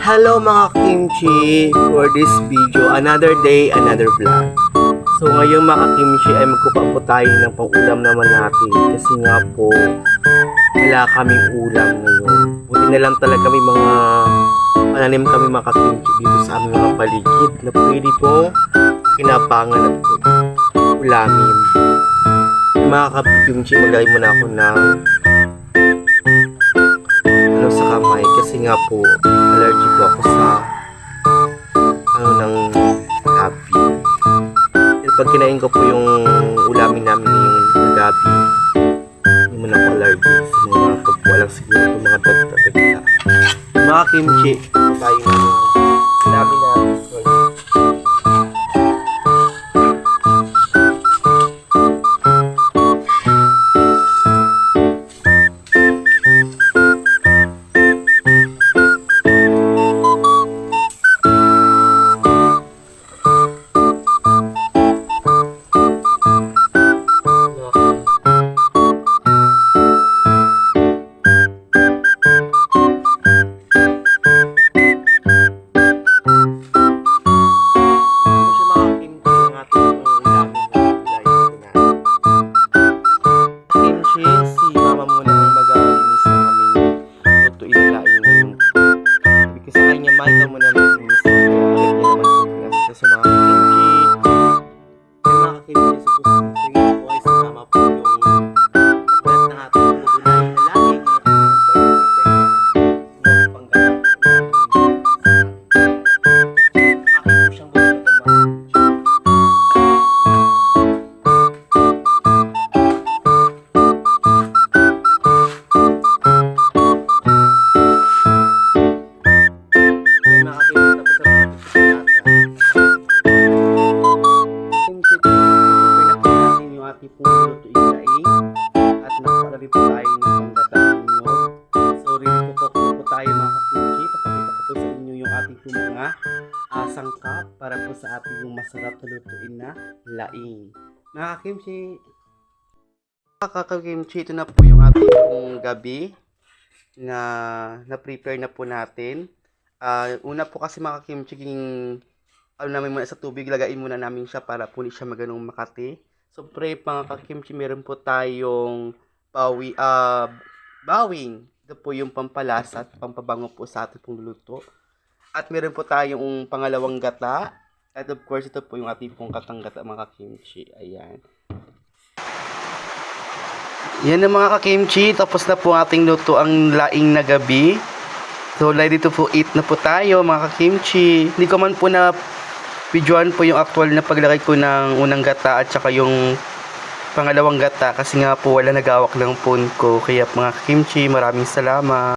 Hello mga kimchi! For this video, another day, another vlog. So ngayong mga kimchi ay magkupa po tayo ng pang-ulam naman natin. Kasi nga po, wala kaming ulam ngayon. Buti na lang talaga may mga pananim kami mga kimchi dito sa aming mga paligid na pwede po kinapangan at ulamin. Mga kimchi, maglagay muna ako ng sa kamay kasi nga po allergy po ako sa ng gabi. Pag kinain ko po yung ulamin namin yung gabi, hindi mo na ako allergy sa mga pagwalang siguro itong mga dagta. Mga kimchi, tayo na ulamin namin. Sangkap para po sa ating yung masarap na lutuin na laing. Mga kimchi, ito na po yung ating pong gabi na prepare na po natin. Una po kasi mga kimchi, namin muna sa tubig, lagain muna namin siya para po hindi siya maganong makati. So mga kimchi, meron po tayong bawing. Ito po yung pampalasa at pampabango po sa ating pong luto. At meron po tayong pangalawang gata. At of course, ito po yung ating pong katang-gata mga kimchi. Ayan. Yan na mga kakimchi. Tapos na po ating luto ang laing na gabi. So, ready to po eat na po tayo mga kakimchi. Hindi ko man po na videoan po yung actual na paglagay ko ng unang gata at saka yung pangalawang gata. Kasi nga po wala nagawak ng phone ko. Kaya mga kakimchi, maraming salamat.